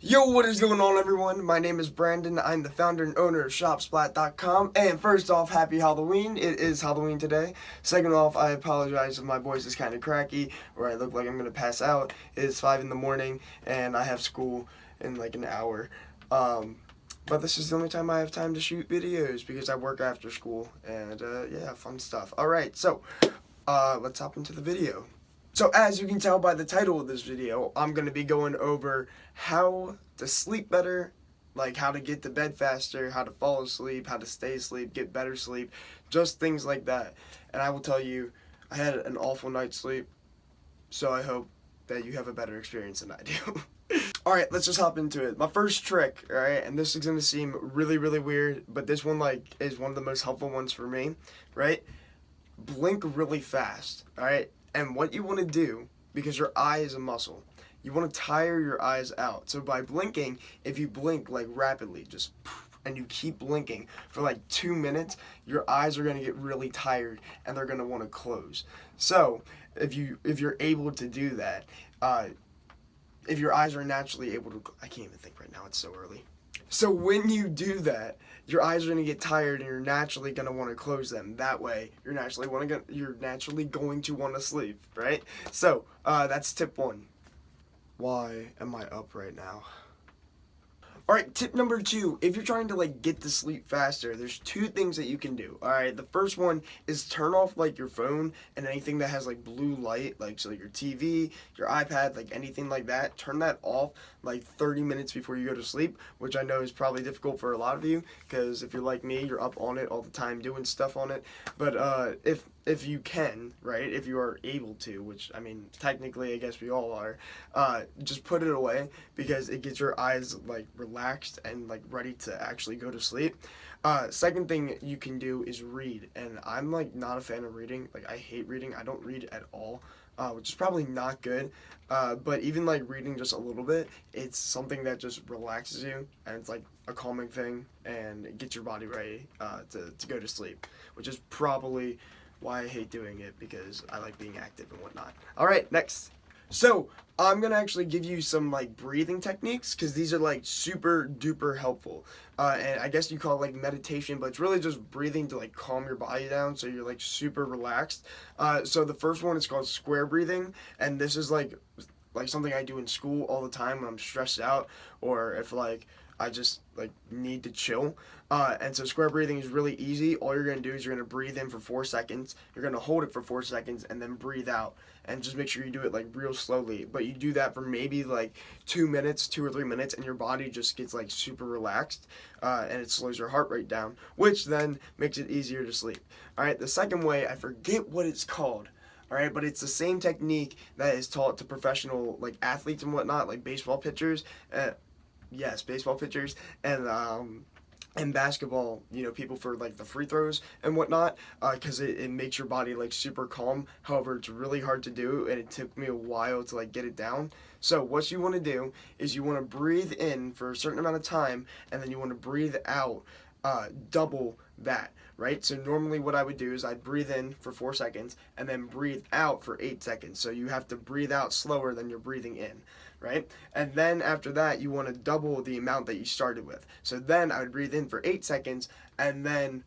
Yo, what is going on, everyone? My name is Brandon. I'm the founder and owner of ShopSplat.com. And first off, happy Halloween. It is Halloween today. Second off, I apologize if my voice is kind of cracky or I look like I'm going to pass out. It is 5 in the morning and I have school in like an hour. But this is the only time I have time to shoot videos because I work after school and yeah, fun stuff. Alright, so let's hop into the video. So as you can tell by the title of this video, I'm going to be going over how to sleep better, like how to get to bed faster, how to fall asleep, how to stay asleep, get better sleep, just things like that. And I will tell you, I had an awful night's sleep, so I hope that you have a better experience than I do. Alright, let's just hop into it. My first trick, alright, and this is going to seem really, really weird, but this one is one of the most helpful ones for me, right? Blink really fast, alright? And what you want to do, because your eye is a muscle, you want to tire your eyes out. So by blinking, if you blink like rapidly, just and you keep blinking for like 2 minutes, your eyes are going to get really tired and they're going to want to close. So if you're able to do that, if your eyes are naturally able to, I can't even think right now, it's so early. So when you do that, your eyes are going to get tired and you're naturally going to want to close them. That way, you're naturally going to want to sleep, right? So, that's tip 1. Why am I up right now? Alright, tip number 2, if you're trying to get to sleep faster, there's 2 things that you can do. Alright, the first one is turn off your phone and anything that has blue light, so your TV, your iPad, anything like that, turn that off 30 minutes before you go to sleep, which I know is probably difficult for a lot of you, because if you're like me, you're up on it all the time doing stuff on it. But if you can, right, if you are able to, which, I mean, technically, I guess we all are, just put it away, because it gets your eyes, relaxed and, ready to actually go to sleep. Second thing you can do is read, and I'm, not a fan of reading. I hate reading. I don't read at all, which is probably not good, but even, reading just a little bit, it's something that just relaxes you, and it's, a calming thing, and it gets your body ready, to go to sleep, which is probably why I hate doing it, because I like being active and whatnot. Alright, next. So, I'm going to actually give you some, breathing techniques, because these are, super duper helpful. And I guess you call it, meditation, but it's really just breathing to, calm your body down, so you're, super relaxed. So the first one is called square breathing, and this is, like something I do in school all the time when I'm stressed out, or if, I just need to chill. And so square breathing is really easy. All you're going to do is you're going to breathe in for 4 seconds. You're going to hold it for 4 seconds and then breathe out. And just make sure you do it real slowly. But you do that for maybe 2 minutes, 2 or 3 minutes, and your body just gets super relaxed. And it slows your heart rate down, which then makes it easier to sleep. Alright, the second way, I forget what it's called. Alright, but it's the same technique that is taught to professional athletes and whatnot, baseball pitchers. Yes, baseball pitchers and basketball, people for the free throws and whatnot, because it makes your body super calm. However, it's really hard to do, and it took me a while to get it down. So what you want to do is you want to breathe in for a certain amount of time, and then you want to breathe out double that, right? So normally what I would do is I'd breathe in for 4 seconds and then breathe out for 8 seconds. So you have to breathe out slower than you're breathing in, right? And then after that, you want to double the amount that you started with. So then I would breathe in for 8 seconds and then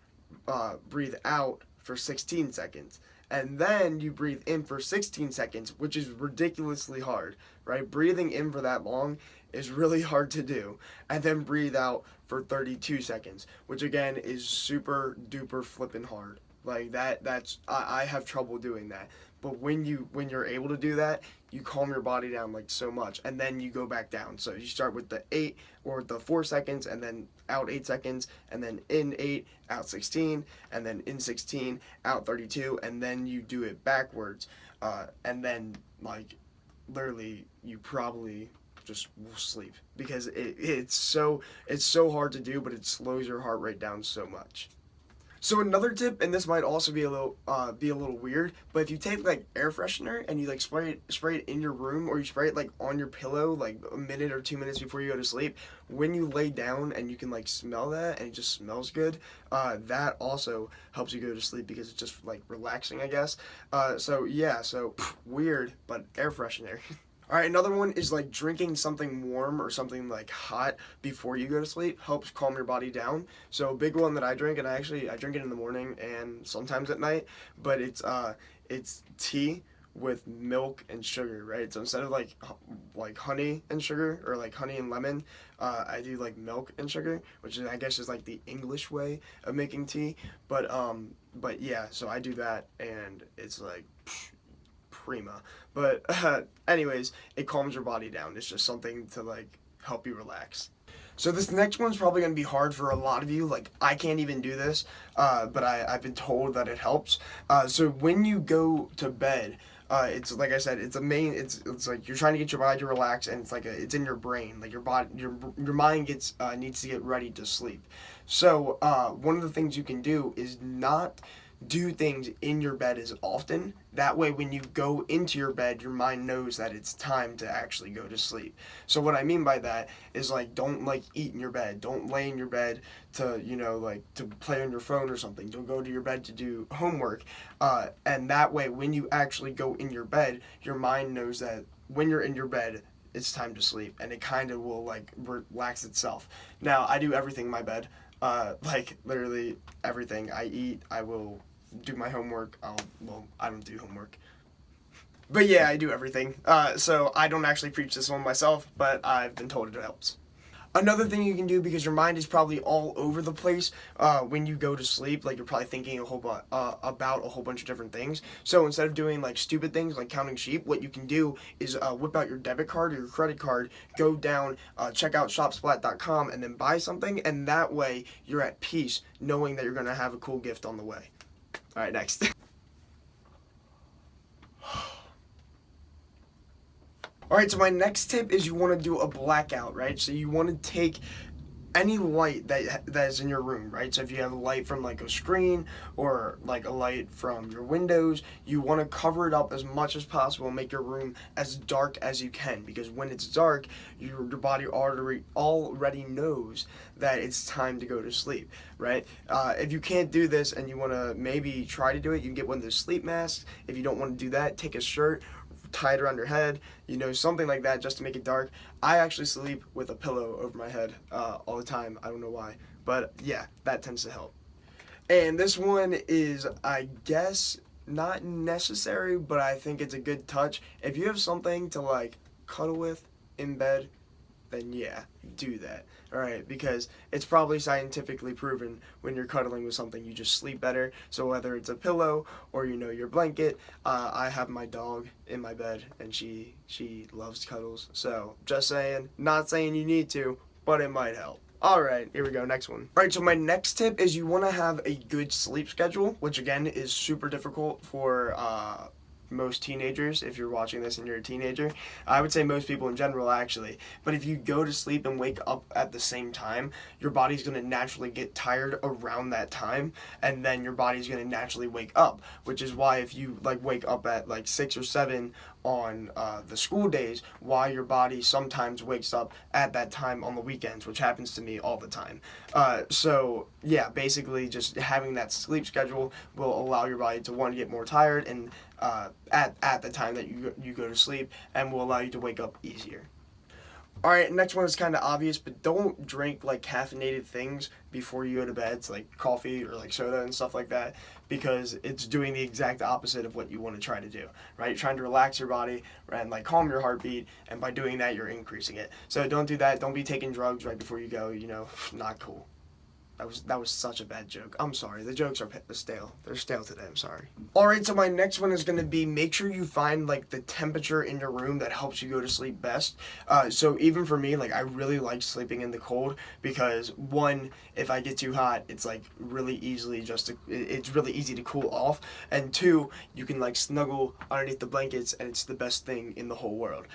breathe out for 16 seconds. And then you breathe in for 16 seconds, which is ridiculously hard, right? Breathing in for that long is really hard to do. And then breathe out for 32 seconds, which again is super duper flippin' hard. I have trouble doing that. But when you're able to do that, you calm your body down so much, and then you go back down. So you start with the 8 or the 4 seconds, and then out 8 seconds, and then in 8, out 16, and then in 16, out 32, and then you do it backwards, and then literally you probably just will sleep, because it's so hard to do, but it slows your heart rate down so much. So another tip, and this might also be a little weird, but if you take air freshener and you spray it in your room, or you spray it on your pillow a minute or 2 minutes before you go to sleep, when you lay down and you can smell that and it just smells good, that also helps you go to sleep, because it's just relaxing, I guess. So yeah, weird, but air freshener. All right, another one is like drinking something warm or something like hot before you go to sleep helps calm your body down. So a big one that I drink, and I drink it in the morning and sometimes at night, but it's tea with milk and sugar, right? So instead of like honey and sugar or like honey and lemon, I do like milk and sugar, which is I guess is like the English way of making tea. But yeah, so I do that, and it's like prima. But anyways, it calms your body down. It's just something to like help you relax. So this next one's probably going to be hard for a lot of you. Like I can't even do this, but I've been told that it helps. So when you go to bed, it's like I said, it's like you're trying to get your body to relax, and it's in your brain. Like your mind gets needs to get ready to sleep. So one of the things you can do is not do things in your bed as often. That way, when you go into your bed, your mind knows that it's time to actually go to sleep. So what I mean by that is like don't like eat in your bed. Don't lay in your bed to like to play on your phone or something. Don't go to your bed to do homework. And that way, when you actually go in your bed, your mind knows that when you're in your bed, it's time to sleep, and it kind of will like relax itself. Now I do everything in my bed. Like literally everything. I eat. I will do my homework. I don't do homework. But yeah, I do everything. So I don't actually preach this one myself, but I've been told it helps. Another thing you can do, because your mind is probably all over the place when you go to sleep, like you're probably thinking about a whole bunch of different things. So instead of doing like stupid things like counting sheep, what you can do is whip out your debit card or your credit card, go down, check out shopsplat.com, and then buy something, and that way you're at peace knowing that you're going to have a cool gift on the way. All right, next. All right, so my next tip is you want to do a blackout, right? So you want to take any light that is in your room, right? So if you have a light from like a screen or like a light from your windows, you want to cover it up as much as possible and make your room as dark as you can, because when it's dark, your body already knows that it's time to go to sleep, right? If you can't do this and you want to maybe try to do it, you can get one of those sleep masks. If you don't want to do that, take a shirt, tie it around your head, something like that, just to make it dark. I actually sleep with a pillow over my head all the time. I don't know why, but yeah, that tends to help. And this one is, I guess, not necessary, but I think it's a good touch. If you have something to like cuddle with in bed, then yeah, do that. All right, because it's probably scientifically proven when you're cuddling with something, you just sleep better. So whether it's a pillow or your blanket, I have my dog in my bed, and she loves cuddles. So just saying, not saying you need to, but it might help. All right, here we go. Next one. All right, so my next tip is you want to have a good sleep schedule, which again is super difficult for most teenagers. If you're watching this and you're a teenager, I would say most people in general actually, but if you go to sleep and wake up at the same time, your body's going to naturally get tired around that time, and then your body's going to naturally wake up, which is why if you like wake up at like 6 or 7 on the school days, why your body sometimes wakes up at that time on the weekends, which happens to me all the time. So yeah, basically just having that sleep schedule will allow your body to, one, get more tired and at the time that you go to sleep, and will allow you to wake up easier. All right, next one is kind of obvious, but don't drink like caffeinated things before you go to bed. It's like coffee or like soda and stuff like that, because it's doing the exact opposite of what you want to try to do, right? You're trying to relax your body and like calm your heartbeat, and by doing that, you're increasing it. So don't do that. Don't be taking drugs right before you go. Not cool. That was such a bad joke. I'm sorry. The jokes are stale. They're stale today. I'm sorry. All right, so my next one is going to be, make sure you find like the temperature in your room that helps you go to sleep best. So even for me, like I really like sleeping in the cold, because one, if I get too hot, it's like it's really easy to cool off, and two, you can like snuggle underneath the blankets, and it's the best thing in the whole world.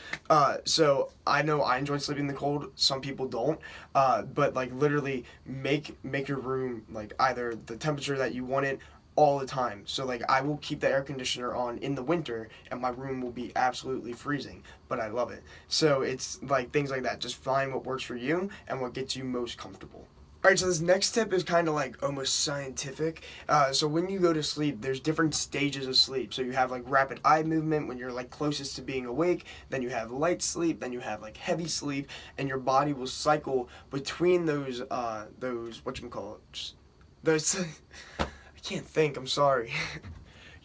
So I know I enjoy sleeping in the cold. Some people don't, but like literally make your room like either the temperature that you want it all the time. So like I will keep the air conditioner on in the winter, and my room will be absolutely freezing, but I love it. So it's like things like that. Just find what works for you and what gets you most comfortable. Alright, so this next tip is kind of like almost scientific. So when you go to sleep, there's different stages of sleep. So you have like rapid eye movement when you're like closest to being awake, then you have light sleep, then you have like heavy sleep, and your body will cycle between those whatchamacallit, those, I can't think, I'm sorry.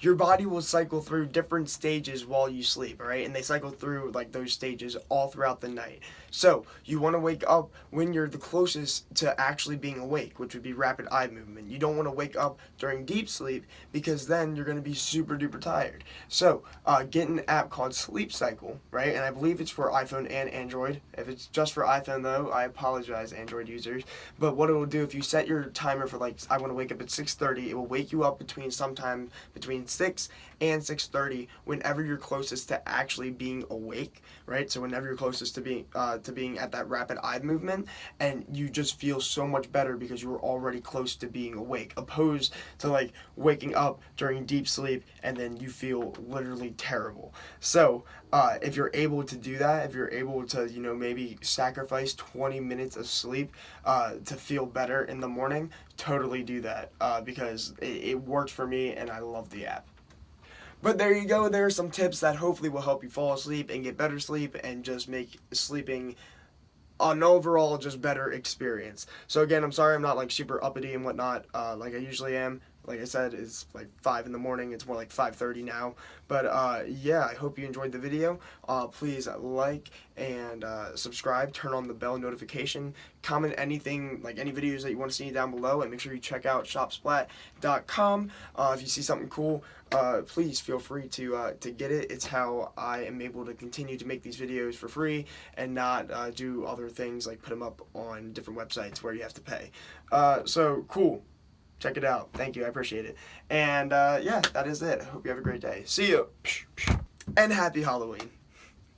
Your body will cycle through different stages while you sleep, all right? And they cycle through like those stages all throughout the night. So you want to wake up when you're the closest to actually being awake, which would be rapid eye movement. You don't want to wake up during deep sleep because then you're going to be super duper tired. So get an app called Sleep Cycle, right? And I believe it's for iPhone and Android. If it's just for iPhone though, I apologize, Android users. But what it will do, if you set your timer for like, I want to wake up at 6:30, it will wake you up sometime between 6 and 6:30 whenever you're closest to actually being awake, right? So whenever you're closest to being at that rapid eye movement, and you just feel so much better because you were already close to being awake, opposed to like waking up during deep sleep and then you feel literally terrible. So if you're able to do that, if you're able to, maybe sacrifice 20 minutes of sleep to feel better in the morning, totally do that because it worked for me and I love the app. But there you go, there are some tips that hopefully will help you fall asleep and get better sleep and just make sleeping an overall just better experience. So again, I'm sorry I'm not like super uppity and whatnot like I usually am. Like I said, it's like 5 in the morning. It's more like 5:30 now. But yeah, I hope you enjoyed the video. Please like and subscribe. Turn on the bell notification. Comment anything, like any videos that you want to see down below. And make sure you check out shopsplat.com. If you see something cool, please feel free to get it. It's how I am able to continue to make these videos for free and not do other things like put them up on different websites where you have to pay. So cool. Check it out. Thank you. I appreciate it. And yeah, that is it. I hope you have a great day. See you. And happy Halloween.